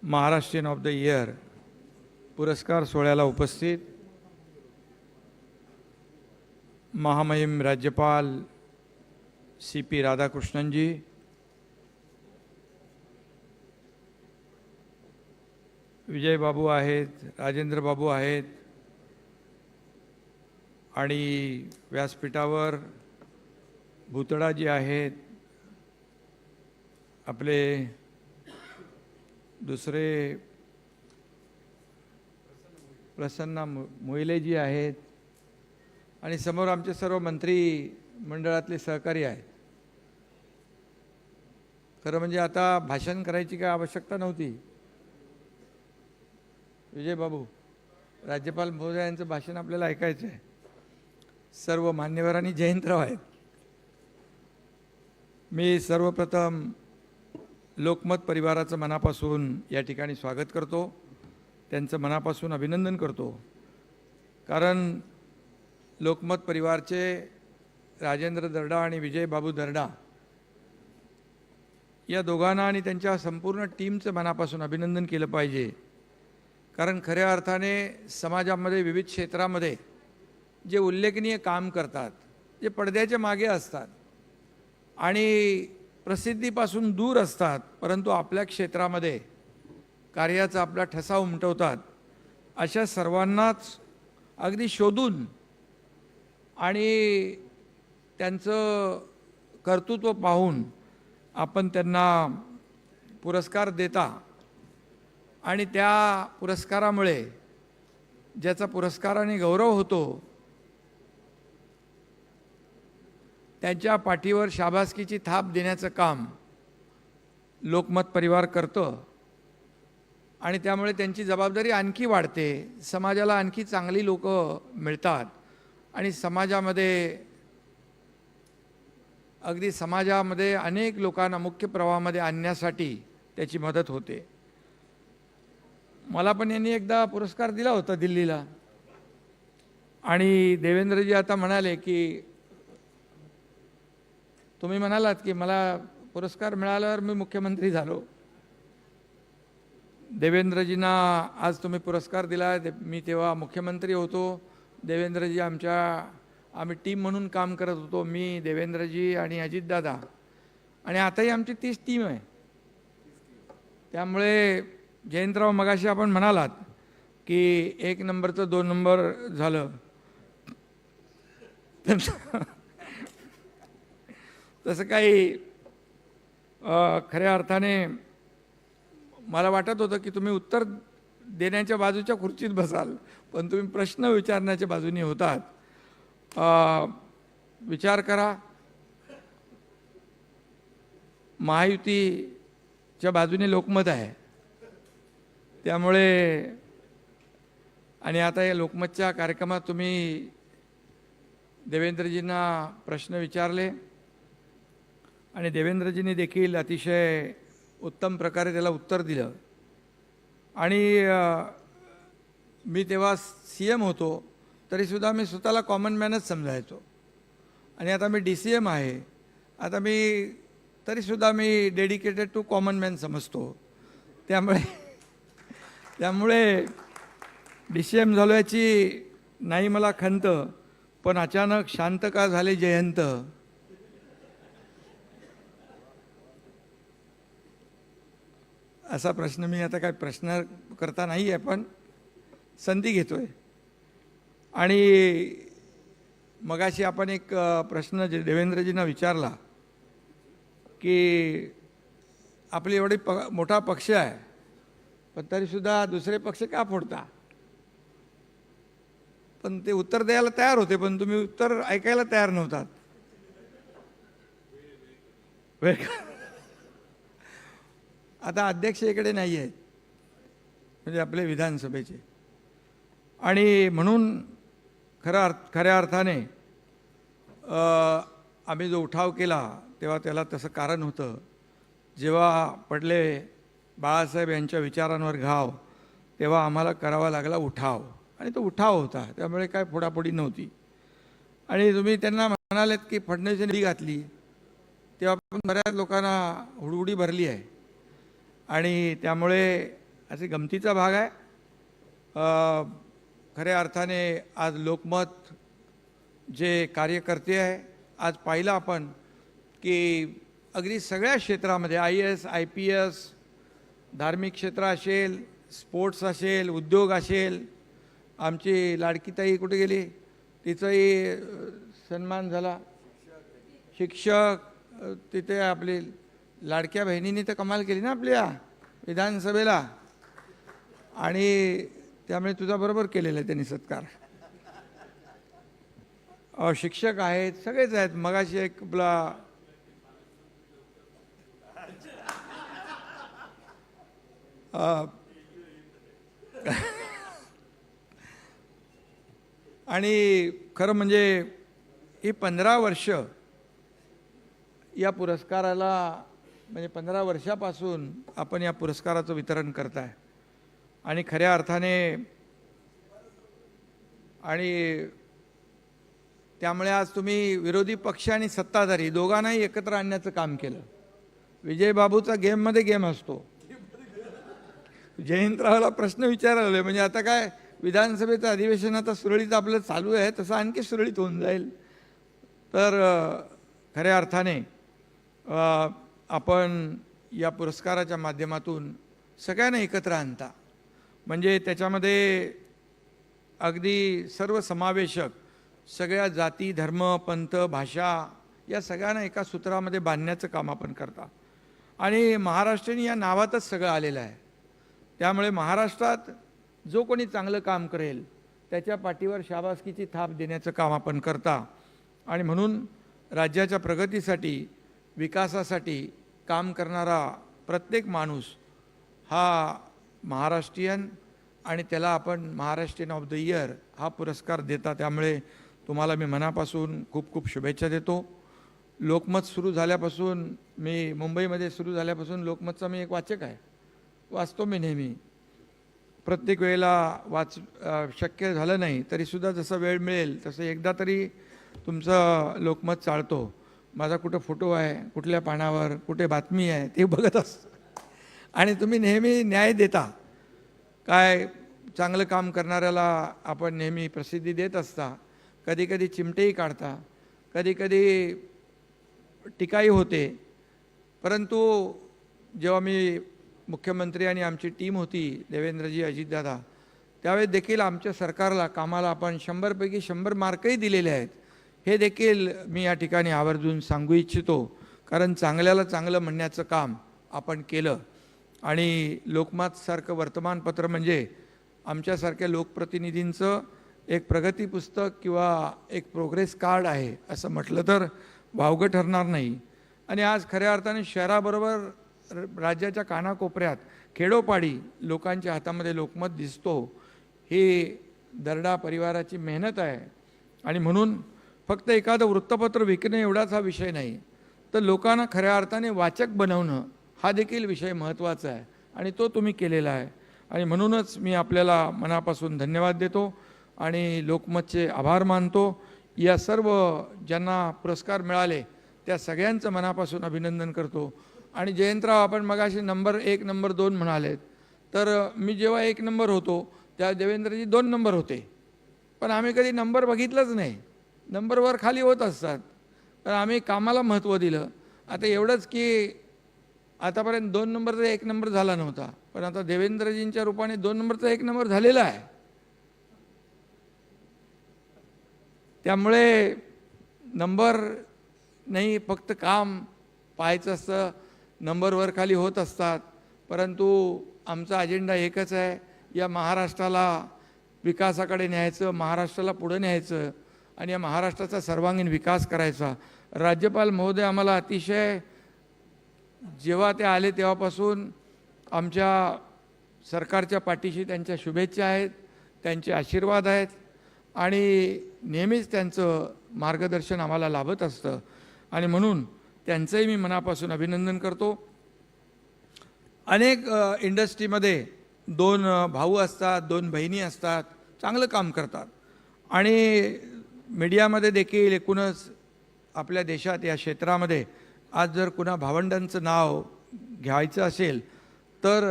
Maharashtrian of the year पुरस्कार सोहळ्याला उपस्थित महामहिम राज्यपाल CP राधाकृष्णनजी, विजय बाबू आहेत, राजेंद्र बाबू आहेत आणि व्यासपीठावर भूतडाजी आहेत, आपले दुसरे प्रसन्न मोहिलेजी आहेत आणि समोर आमचे सर्व मंत्री मंडळातले सहकारी आहेत. खरं म्हणजे आता भाषण करायची काय आवश्यकता नव्हती. विजय बाबू, राज्यपाल महोदय यांचं भाषण आपल्याला ऐकायचं आहे. सर्व मान्यवरांनी जयंतराव आहेत. मी सर्वप्रथम लोकमत परिवाराचं मनापासून या ठिकाणी स्वागत करतो, त्यांचं मनापासून अभिनंदन करतो. कारण लोकमत परिवारचे राजेंद्र दर्डा आणि विजय बाबू दर्डा या दोघांना आणि त्यांच्या संपूर्ण टीमचं मनापासून अभिनंदन केलं पाहिजे. कारण खऱ्या अर्थाने समाजामध्ये विविध क्षेत्रामध्ये जे उल्लेखनीय काम करतात, जे पडद्याच्या मागे असतात आणि प्रसिद्धीपासून दूर असतात, परंतु आपल्या क्षेत्रामध्ये कार्याचा आपला ठसा उमटवतात, अशा सर्वांनाच अगदी शोधून आणि त्यांचं कर्तृत्व पाहून आपण त्यांना पुरस्कार देता आणि त्या पुरस्कारामुळे ज्याचा पुरस्काराने गौरव होतो त्यांच्या पाठीवर शाबासकीची थाप देण्याचं काम लोकमत परिवार करतं आणि त्यामुळे त्यांची जबाबदारी आणखी वाढते. समाजाला आणखी चांगली लोक मिळतात आणि समाजामध्ये अनेक लोकांना मुख्य प्रवाहामध्ये आणण्यासाठी त्याची मदत होते. मला पण यांनी एकदा पुरस्कार दिला होता दिल्लीला आणि देवेंद्रजी आता म्हणाले की तुम्ही म्हणालात की मला पुरस्कार मिळाल्यावर मी मुख्यमंत्री झालो. देवेंद्रजींना आज तुम्ही पुरस्कार दिला. मी तेव्हा मुख्यमंत्री होतो. देवेंद्रजी आम्ही टीम म्हणून काम करत होतो. मी, देवेंद्रजी आणि अजितदादा आणि आताही आमची 30 टीम आहे. त्यामुळे जयंतराव मगाशी आपण म्हणालात की 1 नंबरचं 2 नंबर झालं, तसं काही खऱ्या अर्थाने मला वाटत होतं की तुम्ही उत्तर देण्याच्या बाजूच्या खुर्चीत बसाल, पण तुम्ही प्रश्न विचारण्याच्या बाजूने होतात. विचार करा, महायुतीच्या बाजूने लोकमत आहे. त्यामुळे आणि आता या लोकमतच्या कार्यक्रमात तुम्ही देवेंद्रजींना प्रश्न विचारले आणि देवेंद्रजींनी देखील अतिशय उत्तम प्रकारे त्याला उत्तर दिलं. आणि मी तेव्हा CM होतो तरीसुद्धा मी स्वतःला कॉमन मॅनच समजायचो आणि आता मी DCM आहे. आता तरीसुद्धा मी डेडिकेटेड टू कॉमन मॅन समजतो. त्यामुळे DCM झालो याची नाही मला खंत, पण अचानक शांत का झाले जयंत, असा प्रश्न मी आता काय प्रश्न करता नाही आहे, पण संधी घेतोय. आणि मगाशी आपण एक प्रश्न देवेंद्रजींना विचारला की आपली एवढी मोठा पक्ष आहे पण तरीसुद्धा दुसरे पक्ष का फोडता. पण ते उत्तर द्यायला तयार होते, पण तुम्ही उत्तर ऐकायला तयार नव्हतात. आता अध्यक्ष इकडे नाही आहेत, म्हणजे आपले विधानसभेचे, आणि म्हणून खऱ्या अर्थाने आम्ही जो उठाव केला तेव्हा त्याला तसं कारण होतं. जेव्हा पडले बाळासाहेब यांच्या विचारांवर घाव, तेव्हा आम्हाला करावा लागला उठाव, आणि तो उठाव होता. त्यामुळे काय फोडाफोडी नव्हती. आणि तुम्ही त्यांना म्हणालेत की फडणवीसांनी निधी घातली, तेव्हा पण बऱ्याच लोकांना हुडहुडी भरली आहे. आणि त्यामुळे असे गमतीचा भाग आहे. खऱ्या अर्थाने आज लोकमत जे कार्यकर्ते आहे, आज पाहिलं आपण की अगदी सगळ्या क्षेत्रामध्ये IAS IPS, धार्मिक क्षेत्र असेल, स्पोर्ट्स असेल, उद्योग असेल, आमची लाडकीताई कुठे गेली, तिचाही सन्मान झाला. शिक्षक, तिथे आपली लाडक्या बहिणींनी तर कमाल केली ना आपल्या विधानसभेला, आणि त्यामुळे तुझा बरोबर केलेला आहे त्यांनी सत्कार. शिक्षक आहेत, सगळेच आहेत. मगाशी एक आपला आणि खरं म्हणजे ही 15 वर्ष या पुरस्काराला, म्हणजे 15 वर्षापासून आपण या पुरस्काराचं वितरण करताय. आणि खऱ्या अर्थाने आणि त्यामुळे आज तुम्ही विरोधी पक्ष आणि सत्ताधारी दोघांनाही एकत्र आणण्याचं काम केलं. विजयबाबूचा गेममध्ये गेम असतो. जयंतरावला प्रश्न विचारले म्हणजे आता काय विधानसभेचं अधिवेशन आता सुरळीत आपलं चालू आहे, तसं आणखी सुरळीत होऊन जाईल. तर खऱ्या अर्थाने आपण या पुरस्काराच्या माध्यमातून सगळ्यांना एकत्र आणता, म्हणजे त्याच्यामध्ये अगदी सर्वसमावेशक सगळ्या जाती, धर्म, पंथ, भाषा या सगळ्यांना एका सूत्रामध्ये बांधण्याचं काम आपण करता. आणि महाराष्ट्राने या नावातच सगळं आलेलं आहे. त्यामुळे महाराष्ट्रात जो कोणी चांगलं काम करेल त्याच्या पाठीवर शाबासकीची थाप देण्याचं काम आपण करता. आणि म्हणून राज्याच्या प्रगतीसाठी, विकासासाठी काम करणारा प्रत्येक माणूस हा महाराष्ट्रीयन, आणि त्याला आपण महाराष्ट्रीयन ऑफ द इयर हा पुरस्कार देता. त्यामुळे तुम्हाला मी मनापासून खूप खूप शुभेच्छा देतो. लोकमत सुरू झाल्यापासून, मी मुंबईमध्ये सुरू झाल्यापासून लोकमतचा मी एक वाचक आहे, वाचतो मी नेहमी. प्रत्येक वेळेला शक्य झालं नाही तरीसुद्धा जसं वेळ मिळेल तसं एकदा तरी तुमचं लोकमत चाळतो. माझा कुठं फोटो आहे, कुठल्या पानावर, कुठे बातमी आहे ते बघत असतो. आणि तुम्ही नेहमी न्याय देता. काय चांगलं काम करणाऱ्याला आपण नेहमी प्रसिद्धी देत असता. कधी कधी चिमटेही काढता, कधी कधी टीकाही होते. परंतु जेव्हा मी मुख्यमंत्री आणि आमची टीम होती, देवेंद्रजी, अजितदादा, त्यावेळेस देखील आमच्या सरकारला, कामाला आपण 100 पैकी 100 मार्कही दिलेले आहेत. हे देखील मी या ठिकाणी आवर्जून सांगू इच्छितो, कारण चांगल्याला चांगलं म्हणण्याचं काम आपण केलं. आणि लोकमतसारखं वर्तमानपत्र म्हणजे आमच्यासारख्या लोकप्रतिनिधींचं एक प्रगती पुस्तक किंवा एक प्रोग्रेस कार्ड आहे असं म्हटलं तर वावगं ठरणार नाही. आणि आज खऱ्या अर्थाने शहराबरोबर राज्याच्या कानाकोपऱ्यात खेडोपाडी लोकांच्या हातामध्ये लोकमत दिसतो. ही दर्डा परिवाराची मेहनत आहे. आणि म्हणून फक्त एखादं वृत्तपत्र विकणं एवढाच हा विषय नाही, तर लोकांना खऱ्या अर्थाने वाचक बनवणं हा देखील विषय महत्त्वाचा आहे, आणि तो तुम्ही केलेला आहे. आणि म्हणूनच मी आपल्याला मनापासून धन्यवाद देतो आणि लोकमतचे आभार मानतो. या सर्व ज्यांना पुरस्कार मिळाले त्या सगळ्यांचं मनापासून अभिनंदन करतो. आणि जयंतराव, आपण मगाशी नंबर 1, नंबर 2 म्हणालेत, तर मी जेव्हा 1 नंबर होतो त्या देवेंद्रजी 2 नंबर होते, पण आम्ही कधी नंबर बघितलंच नाही. नंबर वर खाली होत असतात, पण आम्ही कामाला महत्त्व दिलं. आता एवढंच की आतापर्यंत 2 नंबरचा 1 नंबर झाला नव्हता, पण आता देवेंद्रजींच्या रूपाने 2 नंबरचा 1 नंबर झालेला आहे. त्यामुळे नंबर नाही, फक्त काम पाहायचं असतं. नंबर वर खाली होत असतात, परंतु आमचा अजेंडा एकच आहे, या महाराष्ट्राला विकासाकडे न्यायचं, महाराष्ट्राला पुढे न्यायचं आणि या महाराष्ट्राचा सर्वांगीण विकास करायचा. राज्यपाल महोदय आम्हाला अतिशय, जेव्हा ते आले तेव्हापासून आमच्या सरकारच्या पाठीशी त्यांच्या शुभेच्छा आहेत, त्यांचे आशीर्वाद आहेत आणि नेहमीच त्यांचं मार्गदर्शन आम्हाला लाभत असतं. आणि म्हणून त्यांचंही मी मनापासून अभिनंदन करतो. अनेक इंडस्ट्रीमध्ये 2 भाऊ असतात, 2 बहिणी असतात, चांगलं काम करतात. आणि मीडियामध्ये देखील एकूणच आपल्या देशात या क्षेत्रामध्ये आज जर कुणा भावंडांचं नाव घ्यायचं असेल तर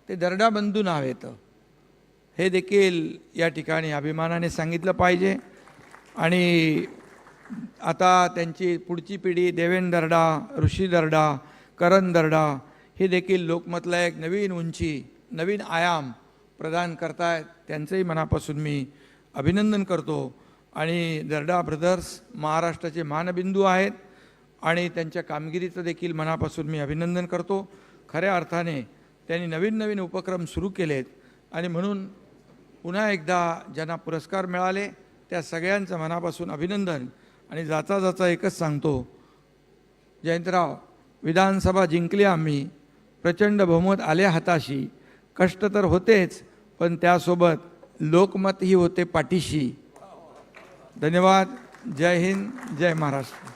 ते दर्डा बंधू नाव येतं. हे देखील या ठिकाणी अभिमानाने सांगितलं पाहिजे. आणि आता त्यांची पुढची पिढी देवेंद्र दर्डा, ऋषी दर्डा, करण दर्डा हे देखील लोकमतला एक नवीन उंची, नवीन आयाम प्रदान करतायत. त्यांचंही मनापासून मी अभिनंदन करतो. आणि दर्डा ब्रदर्स महाराष्ट्राचे मानबिंदू आहेत आणि त्यांच्या कामगिरीचं देखील मनापासून मी अभिनंदन करतो. खऱ्या अर्थाने त्यांनी नवीन नवीन उपक्रम सुरू केलेत आणि म्हणून पुन्हा एकदा ज्यांना पुरस्कार मिळाले त्या सगळ्यांचं मनापासून अभिनंदन. आणि जाता जाता एकच सांगतो, जयंतराव, विधानसभा जिंकली आम्ही, प्रचंड बहुमत आले हाताशी, कष्ट तर होतेच पण त्यासोबत लोकमतही होते पाठीशी. धन्यवाद. जय हिंद, जय महाराष्ट्र.